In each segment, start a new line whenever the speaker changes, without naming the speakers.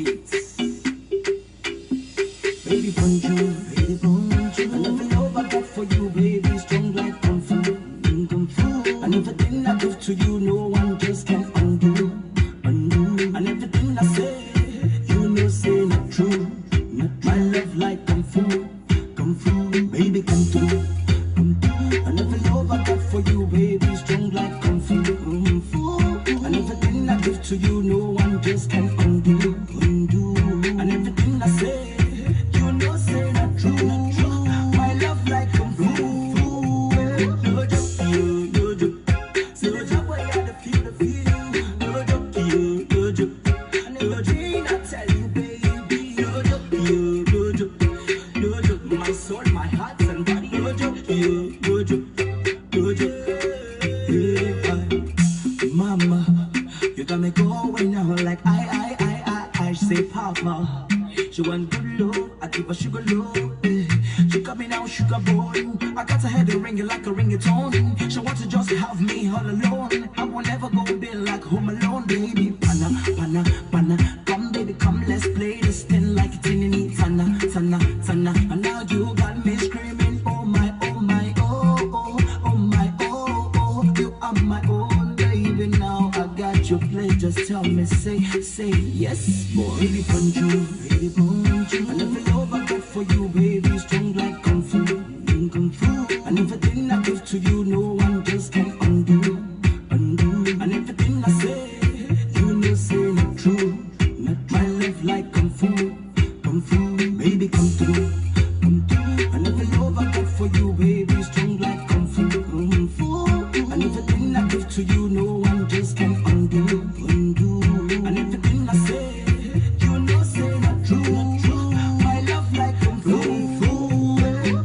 sweet. Baby bonjour, baby bonjour. And every love I got for you, baby, strong like kung fu, kung fu. And everything I give to you, no one just can undo, undo. And everything I say, you know, say not true, not my love like kung fu, baby, come through, come through. And every love I got for you, baby, strong like kung fu, kung fu. And everything I give to you, no one just can undo, undo. And everything I say. She want good love, I give her sugar love. She got me now sugar boy. I got her head ringing like a ringatone. She want to just have me all alone. I won't ever go be like home alone, baby. Pana, pana, pana, come baby, come let's play this thing like it's in the Tana, Tana, Tana. And now you got me screaming, oh my, oh my, oh, oh, oh my, oh, oh. You are my own baby now. I got your play, just tell me, say yes, boy. Baby, bonjour, baby, bonjour. And every love I got for you, baby, strong like kung fu, kung fu. And everything I give to you, no one just can undo, undo. And everything I say, you know, say not true, not my love like kung fu, baby, come through, come through. And every love I got for you, baby, strong like kung fu, and everything I give to you, no one just can undo, undo. And everything I say, you know, say not true, my love like kung fu,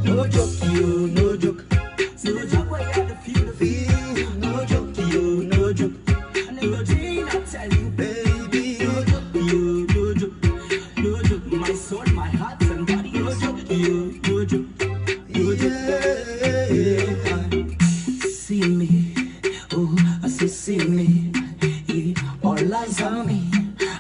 no joke, you, no joke. No joke, why you feel the feel? No joke, you, no joke. No dream, I tell you, baby. No joke, you, no joke. No joke, my soul, my heart and body. No joke, you, no joke. No joke. See me, oh, I say see me. Yeah. All eyes on me,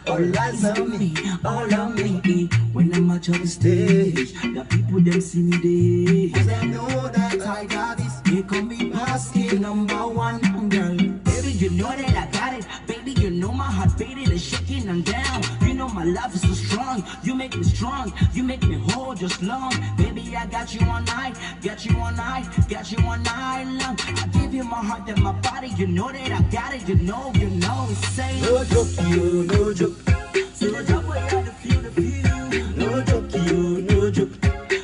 all eyes on me, all on me. When I'm out on the stage, the people them see me there. Cause they know that I got this. They call me Pasky #1 girl. Baby, you know that I got it. Baby, you know my heart faded and shaking and down. You know my love is so strong. You make me strong. You make me hold just long. Baby, I got you all night. Got you all night. Got you all night long. I give you my heart and my body. You know that I got it. You know. Say no joke, you, no joke. No joke, where you feel the feel. No joke, you, no joke.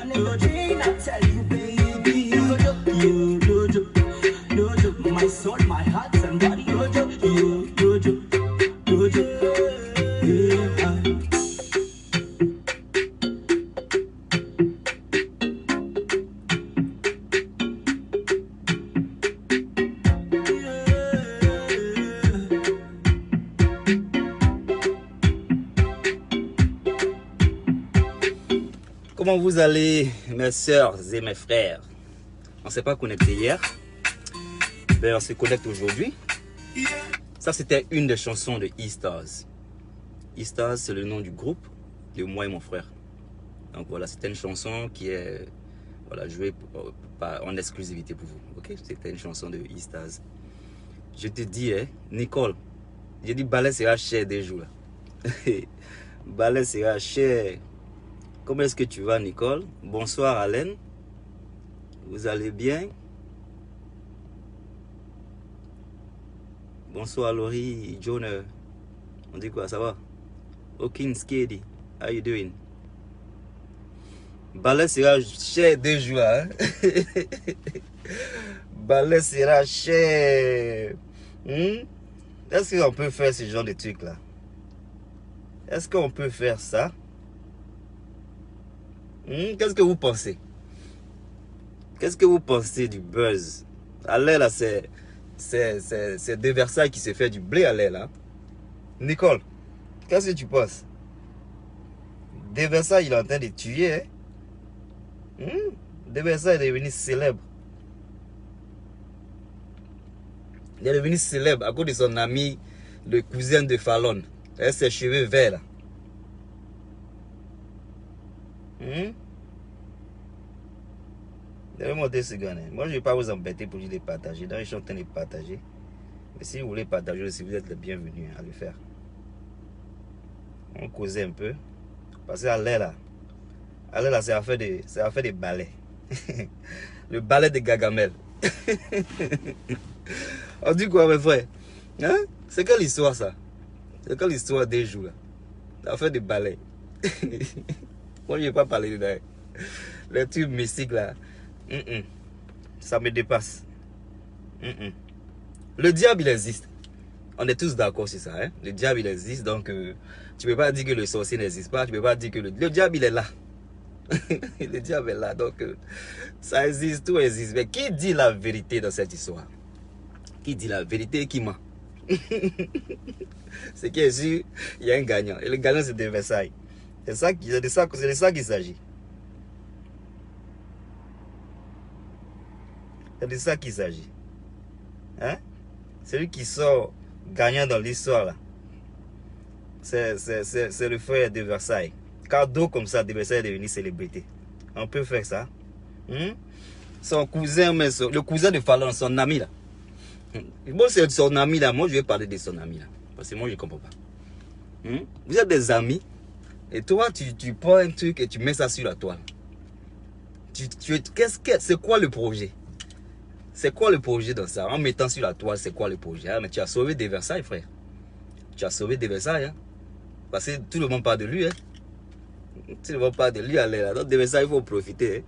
No dream, I tell you, baby. No joke, you, no joke. No joke, my soul, my heart and body. No joke, you, no joke. No joke.
Comment vous allez, mes sœurs et mes frères? On ne s'est pas connecté hier, mais on se connecte aujourd'hui. Ça, c'était une des chansons de E-Stars. E-Stars, c'est le nom du groupe de moi et mon frère. Donc voilà, c'était une chanson qui est jouée en exclusivité pour vous. Ok, c'était une chanson de E-Stars. Je te dis, Nicole, j'ai dit balai sera cher des jours. Balai sera cher. Comment est-ce que tu vas, Nicole? Bonsoir, Alain. Vous allez bien? Bonsoir, Laurie, John. On dit quoi, ça va? Okin Skady, how you doing? Balai sera cher 2 jours. Hein? Balai sera cher. Est-ce qu'on peut faire ce genre de truc là? Est-ce qu'on peut faire ça? Qu'est-ce que vous pensez? Qu'est-ce que vous pensez du buzz? Allez là, c'est de Versailles qui se fait du blé, allez là. Nicole, qu'est-ce que tu penses? De Versailles, il est en train de tuer. Hein? De Versailles est devenu célèbre. Il est devenu célèbre à cause de son ami, le cousin de Fallon. Avec ses cheveux verts là. Donnez-moi 2 secondes. Moi, je ne vais pas vous embêter pour les partager. Donc, je suis en train de partager. Mais si vous voulez partager aussi, vous êtes le bienvenu à le faire. On causait un peu. Parce qu'à l'air là, c'est à faire des balais. Le ballet de Gagamel. On dit quoi, mes frères? Hein? C'est quelle histoire, ça? C'est quelle histoire des jours, là? Ça fait des balais. Moi, je ne vais pas parler de les trucs mystiques, là. Ça me dépasse. Le diable, il existe. On est tous d'accord sur ça. Hein? Le diable, il existe. Donc, tu ne peux pas dire que le sorcier n'existe pas. Tu ne peux pas dire que le diable, il est là. Le diable est là. Donc, ça existe, tout existe. Mais qui dit la vérité dans cette histoire? Qui dit la vérité et qui ment? Ce qui est sûr, il y a un gagnant. Et le gagnant, c'est de Versailles. C'est de ça qu'il s'agit. C'est de ça qu'il s'agit. Hein? Celui qui sort gagnant dans l'histoire, là, c'est le frère de Versailles. Cadeau comme ça, de Versailles est devenu célébrité. On peut faire ça. Son cousin, le cousin de Fallon, son ami, là. Bon, c'est son ami, là. Moi, je vais parler de son ami, là. Parce que moi, je ne comprends pas. Vous êtes des amis. Et toi, tu prends un truc et tu mets ça sur la toile. C'est quoi le projet? C'est quoi le projet dans ça? En mettant sur la toile, c'est quoi le projet? Ah, mais tu as sauvé des Versailles, frère. Tu as sauvé des Versailles. Hein? Parce que tout le monde parle de lui. Hein? Tout le monde parle de lui. Allez, là. Donc, des Versailles, il faut profiter.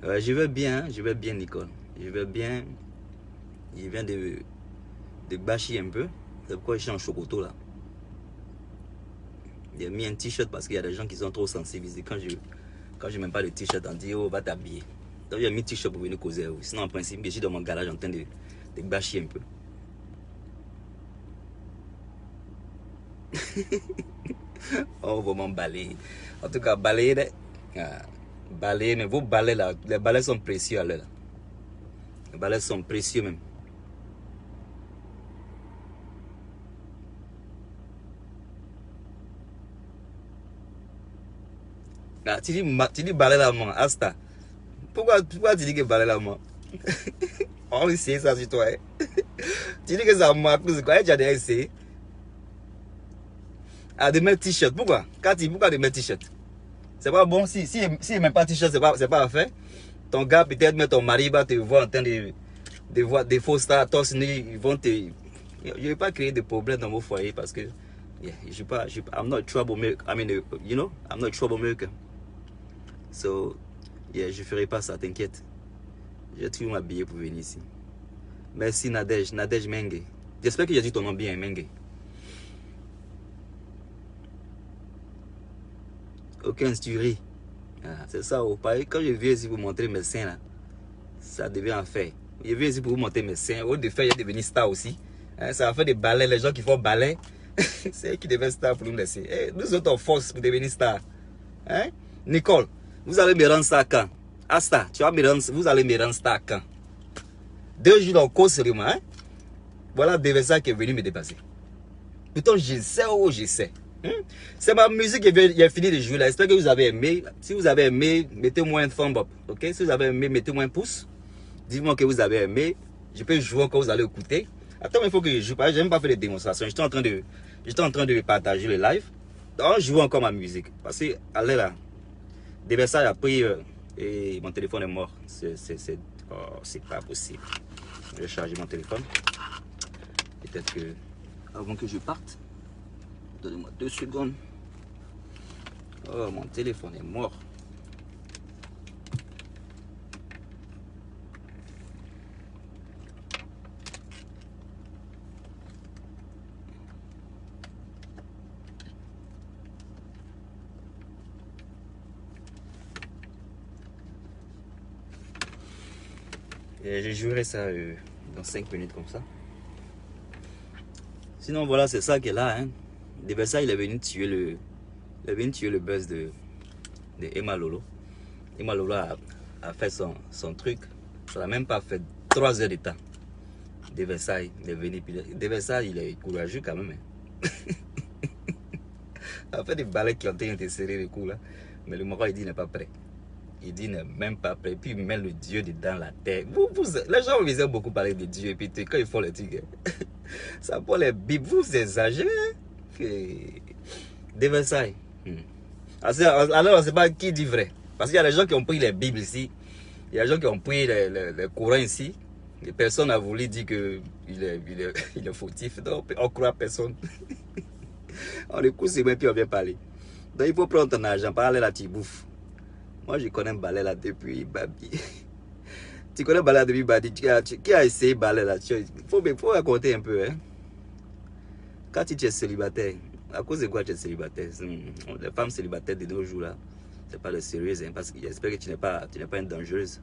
Hein? Je vais bien, Nicole. Je vais bien. Je viens de bâcher un peu. C'est pourquoi je suis en chocoto là. J'ai mis un t-shirt parce qu'il y a des gens qui sont trop sensibilisés. Quand je mets pas le t-shirt, on dit oh, va t'habiller. Donc j'ai mis un t-shirt pour venir causer. Sinon, en principe, je suis dans mon garage en train de bâcher un peu. On va m'emballer. En tout cas, balayer. Balayer, mais vos balais là, les balais sont précieux à l'heure. Les balais sont précieux même. Ah, tu dis balai la main, Asta. Pourquoi tu dis que balai la main? On va essayer ça sur toi. Hein? Tu dis que ça marque, c'est quoi? Tu as déjà essayé? Ah, de mettre t-shirt. Pourquoi? Pourquoi de mettre t-shirt? C'est pas bon. Si il met pas t-shirt, c'est pas à faire. Ton gars, peut-être, mais ton mari va te voir en train de voir des faux stars, ils vont te. Je ne vais pas créer de problèmes dans vos foyers parce que I'm not troublemaker. I mean, you know, I'm not troublemaker. So, yeah, je ne ferai pas ça, t'inquiète. J'ai toujours m'habiller pour venir ici. Merci Nadège Mengue. J'espère que j'ai dit ton nom bien, Mengue. Aucun styrie. Ah, c'est ça, au pays. Quand je viens ici pour montrer mes seins, là, ça devient un fait. Je viens ici pour vous montrer mes seins. Au lieu de faire, il y a devenu star aussi. Hein, ça va faire des ballets. Les gens qui font ballet, c'est eux qui deviennent star pour nous laisser. Hey, nous autres, on force pour devenir star. Hein? Nicole, vous allez me rendre ça quand? Asta, vous allez me rendre ça quand? 2 jours en cause sérieusement. Hein? Voilà Versailles qui est venu me dépasser. Pourtant, je sais. C'est ma musique qui a fini de jouer là. J'espère que vous avez aimé. Si vous avez aimé, mettez-moi un thumb up. Ok? Si vous avez aimé, mettez-moi un pouce. Dites-moi que vous avez aimé. Je peux jouer quand vous allez écouter. Attends, il faut que je joue. Je n'ai même pas fait de démonstration. J'étais en train de partager le live. Donc, je joue encore ma musique. Parce que, allez là. Versailles a pris et mon téléphone est mort. C'est pas possible. Je vais charger mon téléphone. Peut-être que avant que je parte. Donnez-moi 2 secondes. Oh, mon téléphone est mort. Et je jouerai ça dans 5 minutes comme ça. Sinon, voilà, c'est ça qui est là. Hein. Versailles, il est venu tuer le buzz de Emma Lolo. Emma Lolo a fait son truc. Ça n'a même pas fait 3 heures de temps. Versailles, il est venu. Versailles, il est courageux quand même. Hein. On fait des balais qui ont été serrés le cou là. Mais le Maroc, il dit, il n'est pas prêt. Il dit, il n'est même pas prêt. Puis il met le Dieu dans la terre. Les gens vous aiment beaucoup parler de Dieu. Et puis quand ils font le truc, ça pour les Bibles, vous exagérez. De Versailles. Alors, on ne sait pas qui dit vrai. Parce qu'il y a des gens qui ont pris les Bibles ici. Il y a des gens qui ont pris les Corans ici. Et personne n'a voulu dire qu'il est fautif. Donc, on croit personne. On écoute c'est même puis on vient parler. Donc, il faut prendre ton argent, parler la petite bouffe. Moi, je connais Balai là depuis Babi. Tu connais Balai depuis Babi. Qui a essayé Balai là? Il faut raconter un peu. Hein? Quand tu es célibataire, à cause de quoi tu es célibataire? Les femmes célibataires de nos jours là, c'est pas de sérieux. Hein, parce que j'espère que tu n'es pas une dangereuse.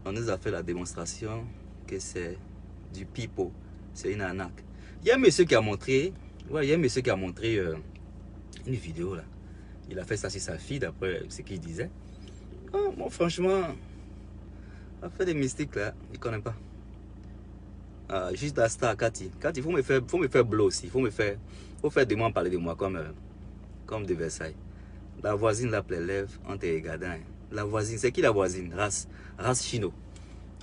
On nous a fait la démonstration que c'est du pipeau. C'est une arnaque. Il y a un monsieur qui a montré, une vidéo là. Il a fait ça sur sa fille d'après ce qu'il disait. Oh, moi franchement, on a fait des mystiques là, il ne connaît pas. Juste la star Cathy. Cathy, faut me faire blow aussi. Faut faire de moi parler de moi comme de Versailles. La voisine l'appelait lèvres en te regardant. Hein. La voisine, c'est qui la voisine? Race Chino.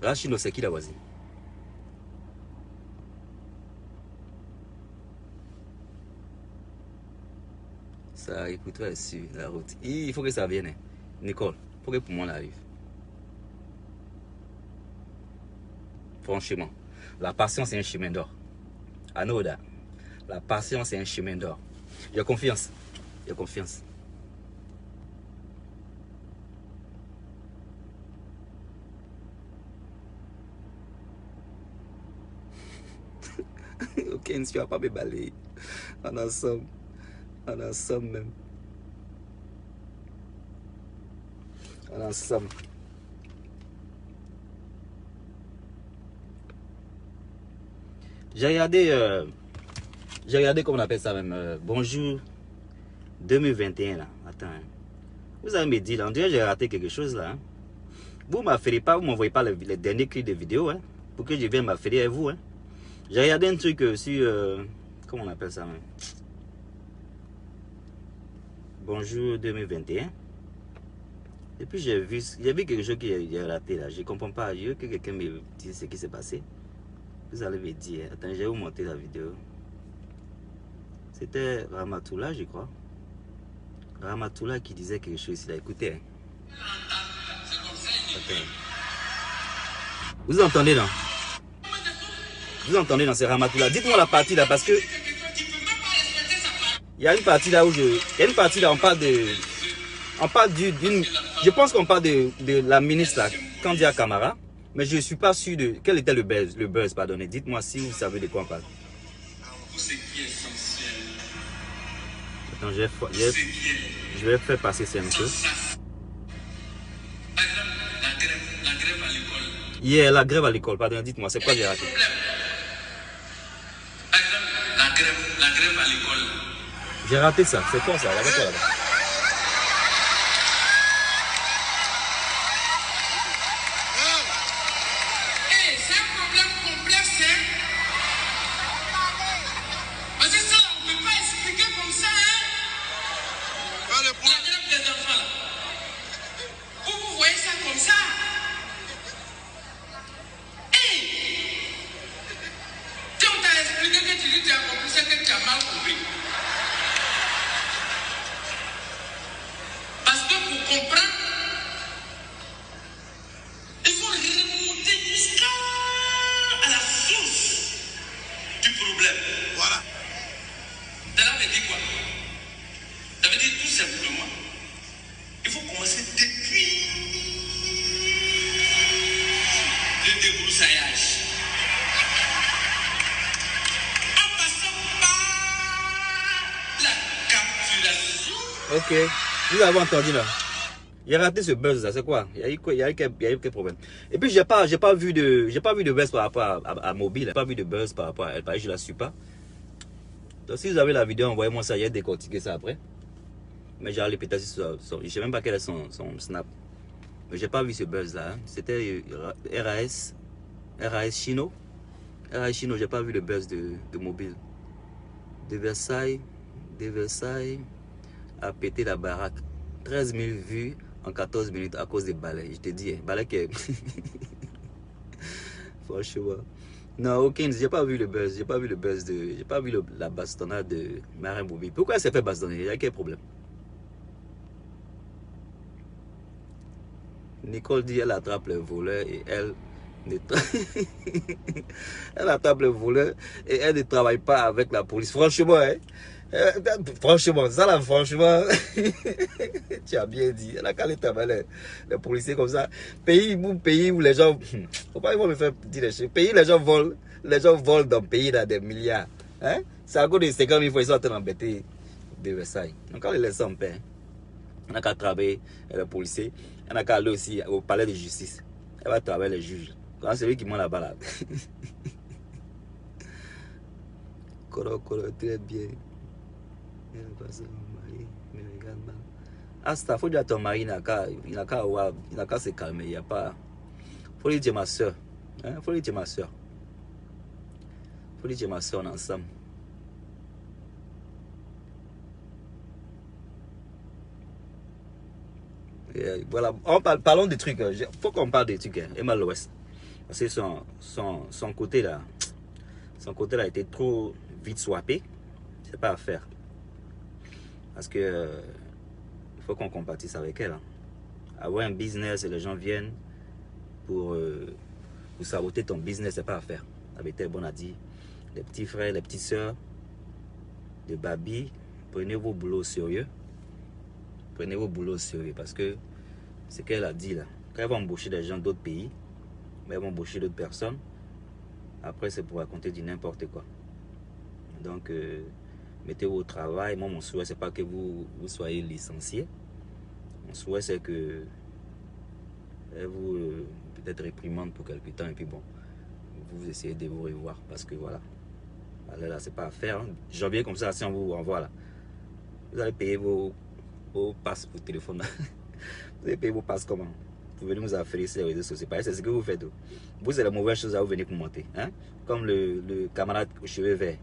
Race Chino, c'est qui la voisine? Ça écouterait sur la route. Il faut que ça vienne. Hein. Nicole, il faut que pour moi ça arrive. Franchement, la passion c'est un chemin d'or. Anoda, la passion c'est un chemin d'or. J'ai confiance. J'ai confiance. Ok, ne suis pas me balayer. On ensemble. On ensemble même. On ensemble. J'ai regardé comment on appelle ça même. Bonjour 2021 là. Attends. Hein. Vous allez me dire là, on dirait que j'ai raté quelque chose là. Hein. Vous m'affirez pas, vous m'envoyez pas les derniers clips de vidéo hein, pour que je vienne m'affairer avec vous. Hein. J'ai regardé un truc sur comment on appelle ça même. Bonjour 2021. Et puis j'ai vu quelque chose qui est raté là. Je ne comprends pas. Je veux que quelqu'un me dise ce qui s'est passé. Vous allez me dire. Attends, je vais vous monter la vidéo. C'était Ramatoula, je crois. Ramatoula qui disait quelque chose ici là. Écoutez. Hein. Attends. Vous entendez là? Vous entendez dans ces Ramatoula? Dites-moi la partie là parce que il y a une partie là où on parle d'une, je pense qu'on parle de la ministre là, Kandia Camara, mais je ne suis pas sûr de quel était le buzz, pardonnez. Dites-moi si vous savez de quoi on parle. Attends, je vais faire passer ça un peu. Yeah, la grève à l'école, pardon, dites-moi, c'est quoi j'ai raté? La grève à l'école. J'ai raté ça, c'est quoi ça? Il y avait quoi là-bas?
C'est un problème complexe, hein? Parce que ça, on ne peut pas expliquer comme ça, hein? La grève des enfants. Vous voyez ça comme ça? Si on t'a expliqué que tu as compris, c'est que tu as mal compris. Parce que pour comprendre, il faut remonter jusqu'à la source du problème. Voilà. Cela veut dire quoi? Ça veut dire tout simplement, il faut commencer depuis le débroussaillage.
Ok, vous avez entendu là. J'ai raté ce buzz là, c'est quoi? Il y a eu quel problème? Et puis j'ai pas vu de buzz par rapport à Mobile, j'ai pas vu de buzz par rapport à elle, je la suis pas. Donc si vous avez la vidéo, envoyez-moi ça, j'ai décortiqué ça après. Mais j'ai allé peut-être sur je sais même pas quel est son snap. Mais j'ai pas vu ce buzz là. Hein. C'était RAS Chino. RAS Chino, j'ai pas vu le buzz de Mobile. de Versailles a pété la baraque. 13 000 vues en 14 minutes à cause des balais. Je te dis, balais qui est... Franchement. Non, aucun, j'ai pas vu le buzz. J'ai pas vu le buzz de... J'ai pas vu la bastonnade de Marin Boubi. Pourquoi elle s'est fait bastonner? Il y a quel problème? Nicole dit elle attrape le voleur et elle... elle attrape le voleur et elle ne travaille pas avec la police. Franchement, hein? Franchement, ça là, franchement, tu as bien dit. Elle a qu'à aller travailler les policiers comme ça. Pays où les gens, faut pas me faire dire les choses. Pays où les gens volent dans le pays là, des milliards. Hein? C'est à cause de 50 000 fois ils sont en train d'embêter de Versailles. Donc on les laisse en paix. On n'a qu'à travailler les policiers. On n'a qu'à aller aussi au palais de justice. Elle va travailler les juges. Quand c'est lui qui ment là-bas là. Très bien. Ah, ça faut dire à ton mari, il n'a qu'à se calmer. Il n'y a pas. Faut lui dire ma soeur. Hein? Faut lui dire ma soeur. Faut lui dire ma soeur, on est ensemble. Et voilà, parlons des trucs. Faut qu'on parle des trucs. Hein. Emma l'Ouest. Parce que son côté là. Son côté là était trop vite swappé. C'est pas à faire. Parce que il faut qu'on compatisse avec elle. Hein. Avoir un business et les gens viennent pour saboter ton business, c'est pas à faire. Avec tel bon a dit, les petits frères, les petites sœurs de Babi, prenez vos boulots au sérieux. Prenez vos boulots au sérieux parce que ce qu'elle a dit là, quand elle va embaucher des gens d'autres pays, mais elle va embaucher d'autres personnes, après c'est pour raconter du n'importe quoi. Donc mettez-vous au travail. Moi mon souhait c'est pas que vous soyez licencié. Mon souhait c'est que elle vous peut-être réprimande pour quelque temps et puis bon, vous essayez de vous revoir parce que voilà. Là c'est pas à faire. Hein. Janvier comme ça, si on vous envoie là, vous allez payer vos passes pour téléphone. Vous allez payer vos passes comment? Vous venez nous affaire sur les réseaux sociaux. C'est ce que vous faites. Vous, c'est la mauvaise chose à vous venir commenter. Hein? Comme le camarade aux cheveux verts.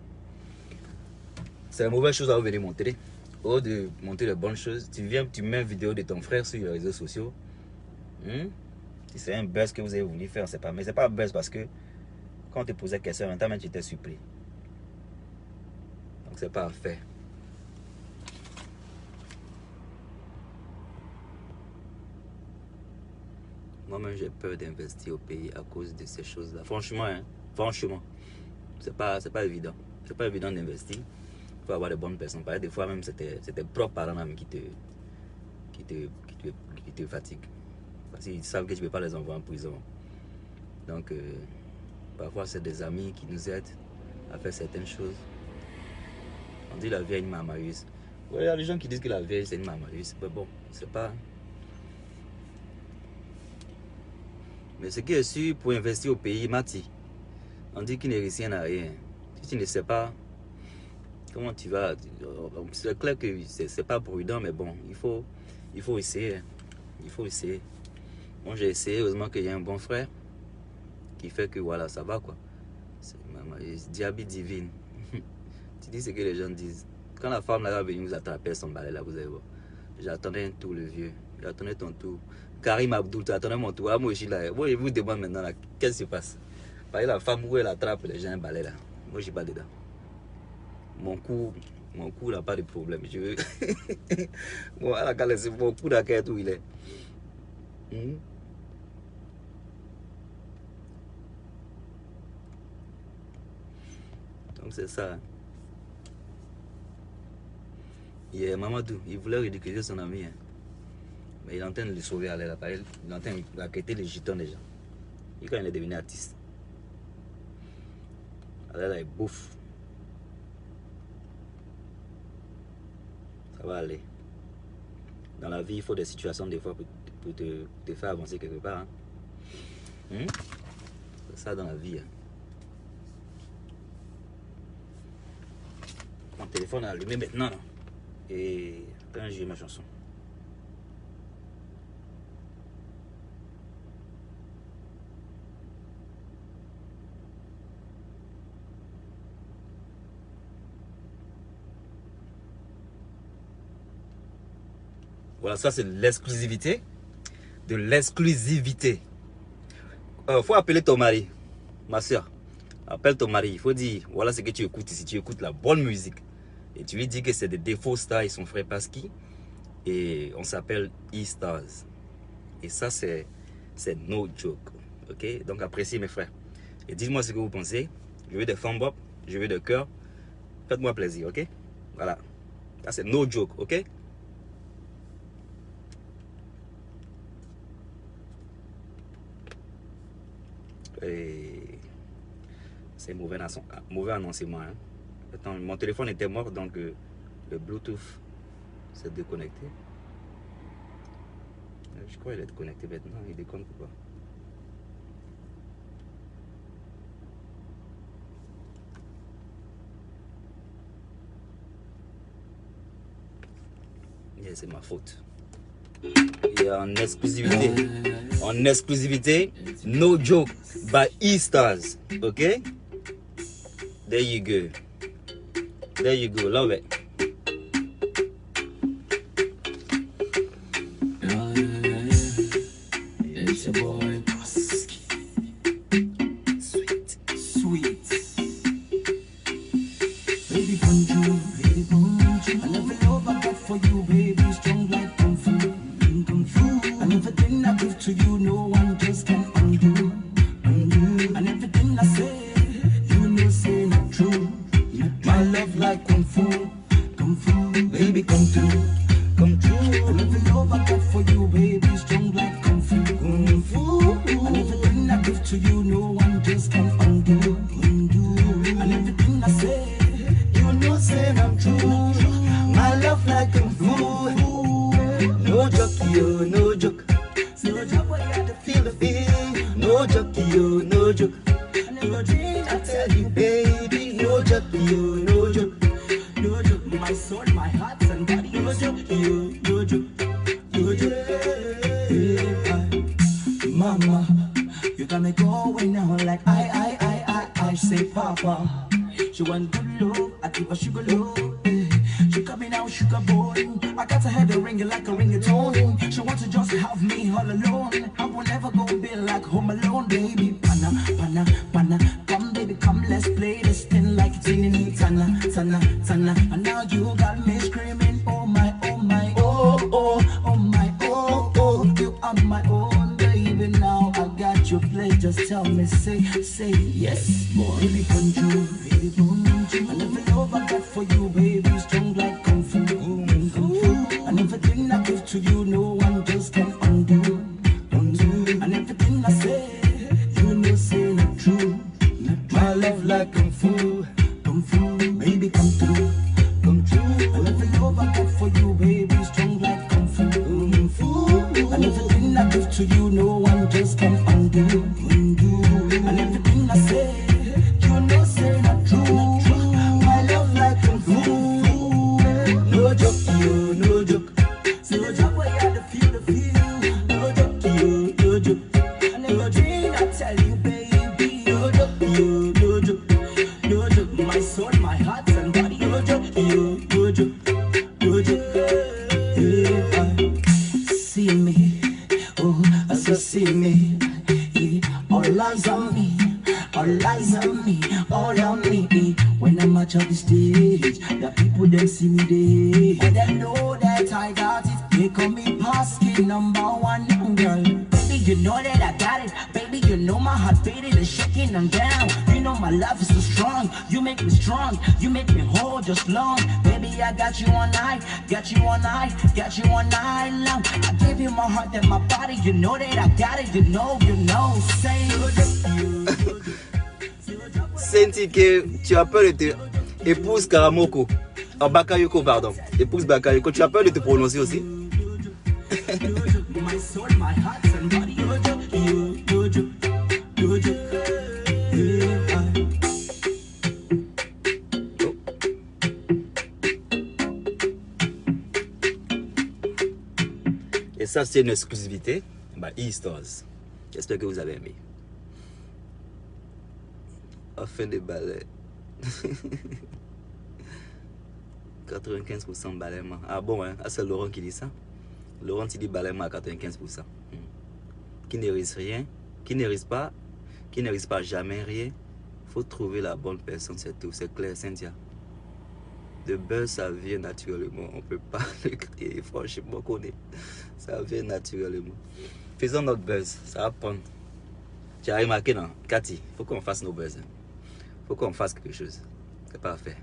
C'est la mauvaise chose à vous venir montrer. Au lieu de montrer les bonnes choses, tu viens, tu mets une vidéo de ton frère sur les réseaux sociaux. Si c'est un buzz que vous avez voulu faire, c'est pas. Mais c'est pas un buzz parce que quand on te posait question, en même temps, tu étais surpris. Donc c'est pas à faire. Moi-même, j'ai peur d'investir au pays à cause de ces choses-là. Franchement, hein, franchement, c'est pas évident. C'est pas évident d'investir. Il faut avoir de bonnes personnes. Pareil, des fois même, c'était tes propres parents même qui te fatiguent. Parce qu'ils savent que tu ne peux pas les envoyer en prison. Donc, parfois, c'est des amis qui nous aident à faire certaines choses. On dit la vie est une marmailleuse. Ouais, il y a des gens qui disent que la vie c'est une marmailleuse. Mais bon, c'est pas... Mais ce qui est sûr, pour investir au pays, Mati, on dit qu'il ne risque rien à rien. Si tu ne sais pas comment tu vas... C'est clair que c'est pas prudent, mais bon, il faut essayer. Il faut essayer. Moi, j'ai essayé, heureusement qu'il y a un bon frère qui fait que voilà, ça va quoi. C'est diable divine. Tu dis ce que les gens disent. Quand la femme là va venir vous attraper son balai là, vous allez voir. J'attendais un tour, le vieux. J'attendais ton tour. Karim Abdul, tu attendais mon tour. Ah, moi, je suis là. Moi, je vous demande maintenant, qu'est-ce qui se passe? Par exemple, la femme où elle attrape les gens un balai là. Moi, je suis pas dedans. Mon cou n'a pas de problème. Je veux. Bon, elle a qu'à laisser mon cou dans quel où il est. Donc, c'est ça. Hein. Et Mamadou, il voulait ridiculiser son ami. Hein. Mais il est en train de le sauver à l'air. Il est en train d'enquêter les jetons des gens. Et quand il est devenu artiste, alors là, il bouffe. Ça va aller. Dans la vie, il faut des situations des fois pour te faire avancer quelque part. Hein. C'est ça dans la vie. Hein. Mon téléphone est allumé maintenant. Là. Et quand j'ai ma chanson. Voilà, ça c'est l'exclusivité. De l'exclusivité. Faut appeler ton mari, ma soeur. Appelle ton mari, il faut dire, voilà ce que tu écoutes ici. Tu écoutes la bonne musique. Et tu lui dis que c'est des défauts stars et son frère Pasky. Et on s'appelle E-Stars. Et ça c'est no joke. Ok? Donc appréciez mes frères. Et dites-moi ce que vous pensez. Je veux des thumbs up, je veux des cœurs. Faites-moi plaisir, ok? Voilà. Ça c'est no joke, ok? C'est mauvais annoncement. Hein? Attends, mon téléphone était mort, donc le Bluetooth s'est déconnecté. Je crois qu'il est connecté maintenant, il déconne ou pas? Yeah, c'est ma faute. Et en exclusivité, no joke by E-Stars, ok? There you go, love it.
It's your boy Pasky. Sweet. Baby bonjour, baby bonjour. I never love I got for you, baby, strong like kung fu. And everything I give to you, no one just can undo. And everything I say, you know say not true. My love like kung fu, baby come true. And every love I got for you, baby, strong like kung fu. And everything I give to you, no one just can undo. And everything I say, you know say I'm true. My love like kung fu. No joke, yo, no joke. No joke, what you had to feel the feel. No joke, yo, no joke. I never dreamed I tell you, baby. No joke, yo, no joke. No joke, my soul, my heart and body. No joke, yo, no joke. No joke. Mama, you got me going now like I say Papa. She want good love, I give her sugar love. She got me now sugar boy. I got her head ringing like a ringatone. She wants to just have me all alone. I will never go be like home alone, baby. Pana, come baby, come let's play this thing like it's in Tana. And now you got me screaming, oh my, oh my, oh my, oh, you are my own baby. Now I got your play, just tell me, say yes, boy. Baby bonjour, baby bonjour. And every love I got for you, baby, strong like kung fu. And everything I give to you, no one just can undo. And everything I say, you know say not true. My love like kung fu, baby come true. And every love I got for you, baby, strong like kung fu. And everything I give to you, no one just can undo. And everything I say, you know say not true. My love like kung fu. No joke, yo, no joke. No joke, where you had to feel the feel. No joke, yo, no joke. I never dreamed I tell you, baby. No joke, yo, no joke. No joke, my soul, my heart and body. No joke, yo, no joke. No joke. See me, oh, I just see me. Yeah. All eyes on me, all eyes on me, all on me. When I'm at the stage, the people them see me there. And they know that I got it. They call me Pasky #1 girl. Baby, you know that I got it. Baby, you know my heart beating and shaking and down. You know my love is so strong. You make me strong. You make me hold just long. Baby, I got you all night. Got you all night. Got you all night long. I give you my heart and my body. You know that I got it. You know. Say
Senti que tu as peur de te épouse Karamoko. Oh, Bakayoko, pardon. Épouse Bakayoko. Tu as peur de te prononcer aussi?
my soul, my heart and body.
Et ça, c'est une exclusivité. Bah, E-Stars. J'espère que vous avez aimé. Enfin des balais. 95% balais, man. Ah bon, hein? Ah, c'est Laurent qui dit ça. Laurent dit Balema à 95%. Qui ne risque rien, qui ne risque pas jamais rien. Faut trouver la bonne personne, c'est tout. C'est clair, Cynthia. Le buzz, ça vient naturellement. On peut pas le créer, franchement, ça vient naturellement. Faisons notre buzz, ça va prendre. Tu as remarqué, non, Cathy, il faut qu'on fasse nos buzz. Il faut qu'on fasse quelque chose. C'est pas à faire.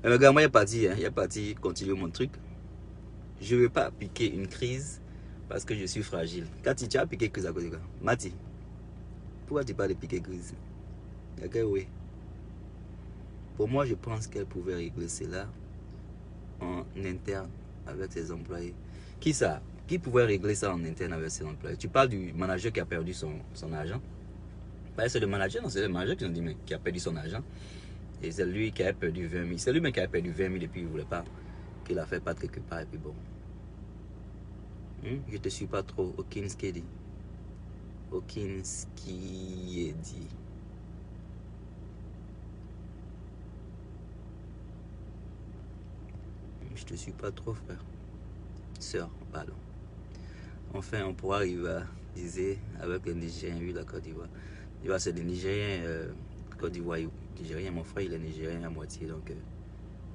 Mais le gars, moi, il est parti continuer mon truc. Je ne veux pas piquer une crise parce que je suis fragile. Cathy, tu as piqué crise à côté de quoi? Mati, pourquoi tu parles de piquer crise? Oui. Pour moi, je pense qu'elle pouvait régler cela en interne avec ses employés. Qui ça? Qui pouvait régler ça en interne avec ses employés? Tu parles du manager qui a perdu son argent. Ben, c'est le manager, non, c'est le manager qui, qui a perdu son argent. Et c'est lui qui a perdu 20 000. C'est lui-même qui a perdu 20 000 et puis il ne voulait pas qu'il a fait pas quelque part. Et puis bon. Je te suis pas trop. Hawkins qui dit. Hawkins qui est dit. Je te suis pas trop, frère. Sœur, pardon. Enfin, on pourra arriver à diser avec les Nigériens, oui, la Côte d'Ivoire. C'est des Nigériens, Côte d'Ivoire, Nigérien, mon frère, il est Nigérien à moitié, donc,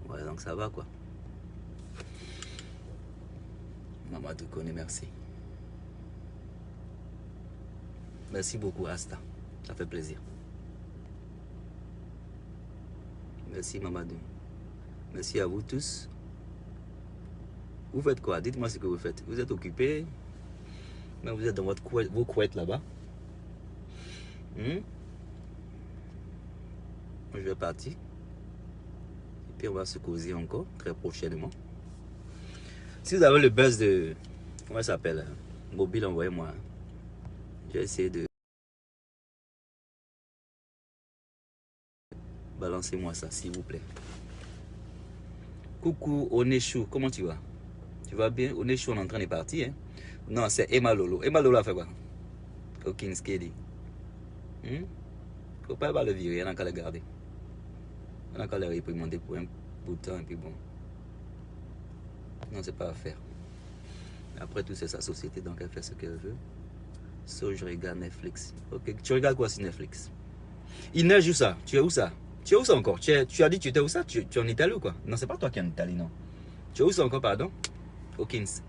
ouais, donc ça va, quoi. Maman te connaît, merci. Merci beaucoup, Asta. Ça fait plaisir. Merci, Mamadou. Merci à vous tous. Vous faites quoi? Dites-moi ce que vous faites. Vous êtes occupé? Mais vous êtes dans vos couettes là-bas. Moi, je vais partir. Et puis, on va se causer encore très prochainement. Si vous avez le buzz de... Comment ça s'appelle? Mobile, envoyez-moi. J'ai essayé de... Balancez-moi ça, s'il vous plaît. Coucou, Oneshou, comment tu vas? Tu vas bien? Oneshou, on est en train de partir. Hein? Non, c'est Emma Lolo. Emma Lolo a fait quoi? Hawkins Kedi. Faut pas le virer, on a qu'à le garder. On a qu'à le réprimander pour un bout de temps et puis bon. Non, c'est pas à faire. Après tout, c'est sa société, donc elle fait ce qu'elle veut. So, je regarde Netflix. Ok, tu regardes quoi sur Netflix? Il neige où ça? Tu es où ça? Tu es où ça encore? Tu as dit tu étais où ça? Tu es en Italie ou quoi? Non, c'est pas toi qui es en Italie, non. Tu es où ça encore, pardon? Hawkins.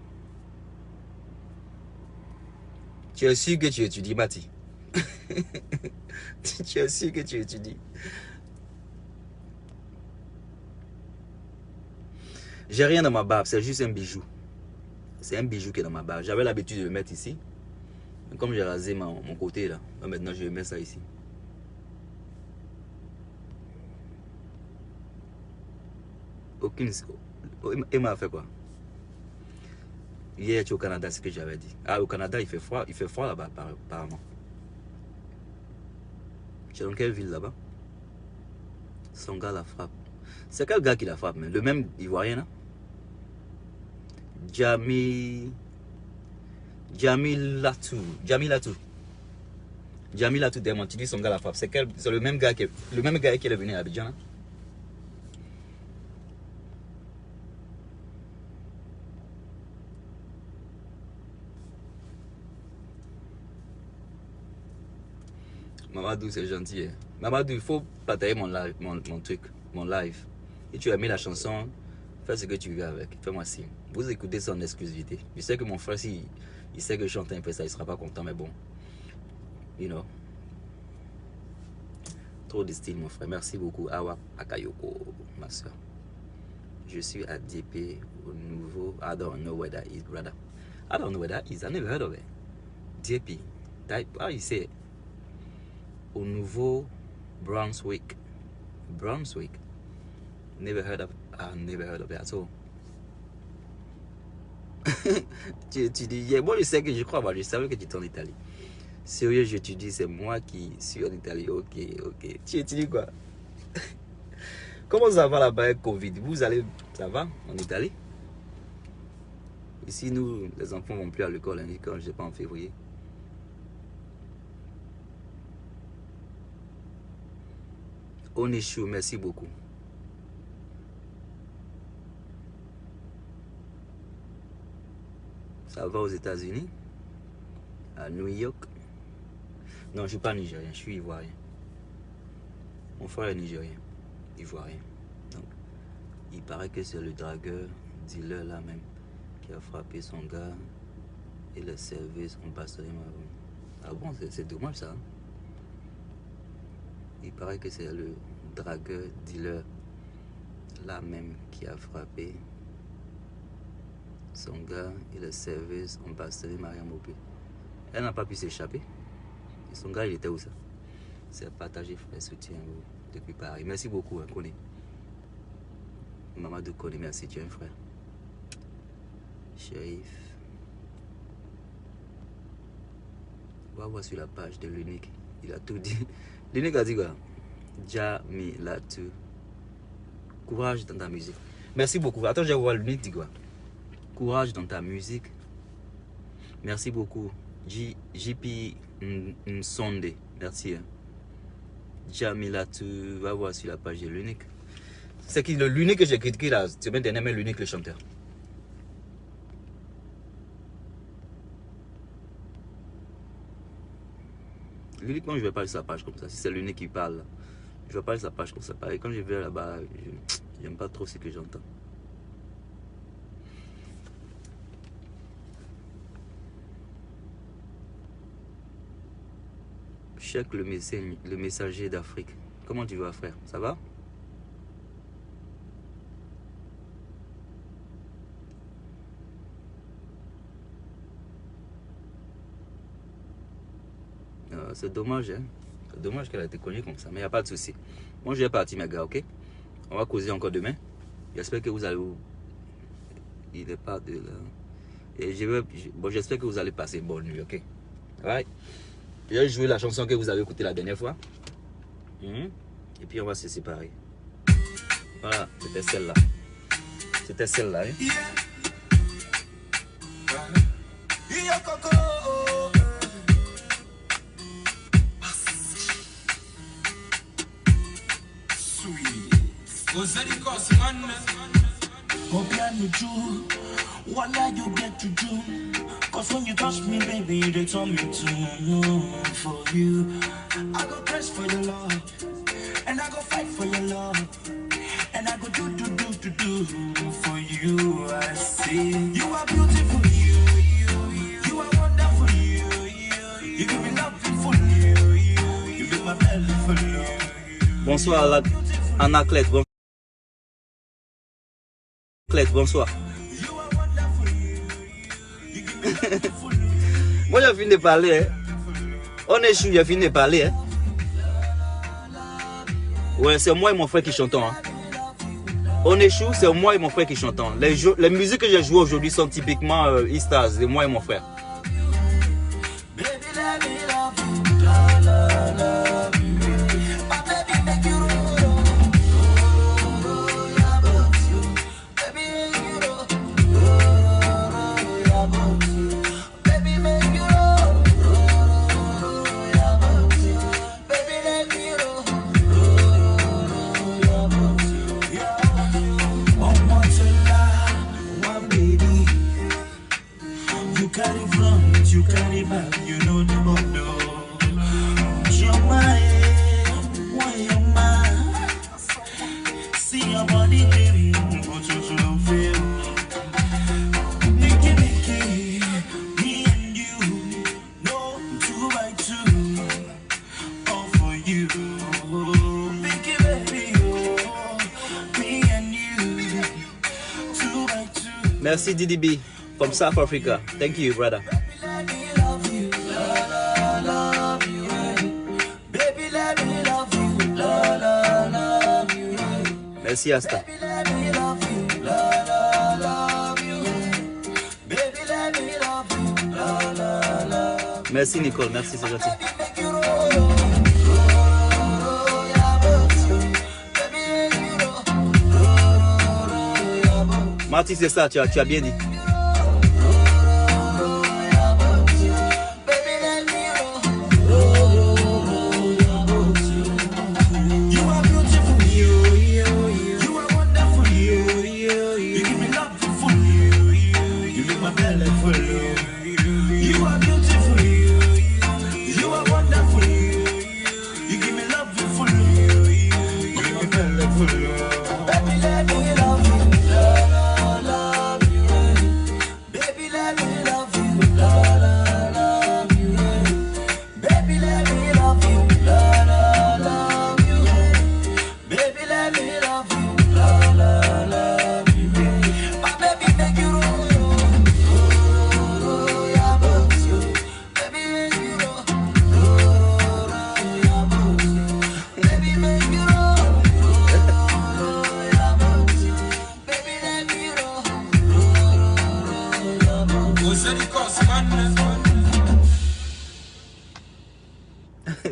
Tu es sûr que tu étudies, Mati? Tu es sûr que tu étudies? J'ai rien dans ma barbe, c'est juste un bijou. C'est un bijou qui est dans ma barbe. J'avais l'habitude de le mettre ici. Mais comme j'ai rasé mon côté là, maintenant je vais mettre ça ici. Aucune. Emma a fait quoi? Hier tu es au Canada, c'est ce que j'avais dit. Ah, au Canada il fait froid là-bas apparemment. Tu es dans quelle ville là-bas? Son gars la frappe. C'est quel gars qui la frappe? Mais le même Ivoirien là? Jamil Latou. Tu dis son gars la frappe. C'est le même gars qui est venu à Abidjan. Hein? Mamadou, c'est gentil. Hein? Mamadou, il faut partager mon live. Et tu as mis la chanson, fais ce que tu veux avec. Fais-moi signe. Vous écoutez ça en exclusivité. Je sais que mon frère, si il sait que je chante un peu ça, il ne sera pas content, mais bon. You know. Trop de style, mon frère. Merci beaucoup. Awa Akayoko, ma soeur. Je suis à DP au nouveau. I don't know where that is, brother. I don't know where that is. I never heard of it. DP. How you say it? Au nouveau Brunswick. Brunswick. Never heard of it at all. tu dis, moi je sais que je crois, je savais que tu étais en Italie. Sérieux, je te dis, c'est moi qui suis en Italie. Ok. Tu étudies quoi? Comment ça va là-bas avec Covid? Ça va en Italie? Ici, nous, les enfants vont plus à l'école, hein, quand je sais pas en février. On est chaud, merci beaucoup. Ça va aux États-Unis, à New York. Non, je ne suis pas nigérien, je suis ivoirien. Mon frère est nigérien, ivoirien. Donc, il paraît que c'est le dragueur, dealer là même, qui a frappé son gars et le service ont passé. Ah bon, c'est dommage ça. Hein? Il paraît que c'est le dragueur, dealer là même qui a frappé son gars et le service ambassadeur Mariam Mopé. Elle n'a pas pu s'échapper. Et son gars, il était où ça? C'est partagé, frère, soutien depuis Paris. Merci beaucoup, hein, Kone. Maman de Kone, merci, tu es un frère. Shérif. On va voir sur la page de l'unique. Il a tout dit. L'unique a dit quoi? Jamilatu. Courage dans ta musique. Merci beaucoup. Attends, je vais voir l'unique dit quoi? Courage dans ta musique. Merci beaucoup. JP Nsonde. Merci. Hein. Jamila, tu vas voir sur la page de l'unique. C'est qui l'unique que j'ai critiqué là, semaine dernière, mais l'unique le chanteur. L'unique, moi je vais pas sur sa page comme ça. Si c'est l'unique qui parle, je vais pas sur sa page comme ça. Et quand je vais là-bas, j'aime pas trop ce que j'entends. Check le messager d'Afrique. Comment tu vas, frère? Ça va? C'est dommage, hein? C'est dommage qu'elle a été connue comme ça, mais il n'y a pas de souci. Moi, je vais partir, mes gars, ok? On va causer encore demain. J'espère que vous allez... Il n'est pas de là. Et j'espère que vous allez passer une bonne nuit, ok? Right? Je vais jouer la chanson que vous avez écoutée la dernière fois. Et puis on va se séparer. Voilà, c'était celle-là. C'était celle-là. Hein?
What are you get to do? Cause when you touch me, baby, they tell me to for you. I go press for your love, and I go fight for your love, and I go do for you. I see you are beautiful, you are wonderful, you give me love for you make my belly full.
Bonsoir Anaclette, bonsoir. Moi j'ai fini de parler. Hein. On est chou, j'ai fini de parler. Hein. Ouais, c'est moi et mon frère qui chantons. Hein. On est chou, c'est moi et mon frère qui chantons. Les musiques que j'ai jouées aujourd'hui sont typiquement Eastars, c'est moi et mon frère.
You carry back, you know the bundle. You're mine, why you're mine? See your body, baby, but you don't feel. Nicky, me and you, no 2 by 2, all for you. Nicky, baby, me and you, 2 by 2.
Merci DDB from South Africa. Thank you, brother. Merci Asta. Merci Nicole, merci, c'est gentil. Marty, c'est ça, tu as bien dit.
Belly full.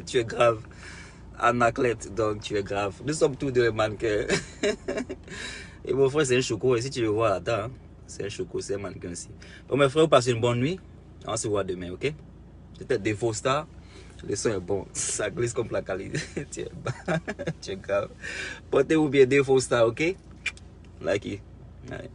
Tu es grave. Anaclette, donc tu es grave. Nous sommes tous deux mannequins. Et mon frère, c'est un choco. Et si tu le vois, attends, hein, c'est un choco, c'est un mannequin aussi. Bon, mes frères, vous passez une bonne nuit. On se voit demain, ok? Peut-être des faux stars. Le son est bon. Ça glisse comme la qualité. Tu es grave. Portez-vous bien des faux stars, ok? Like it. Allez.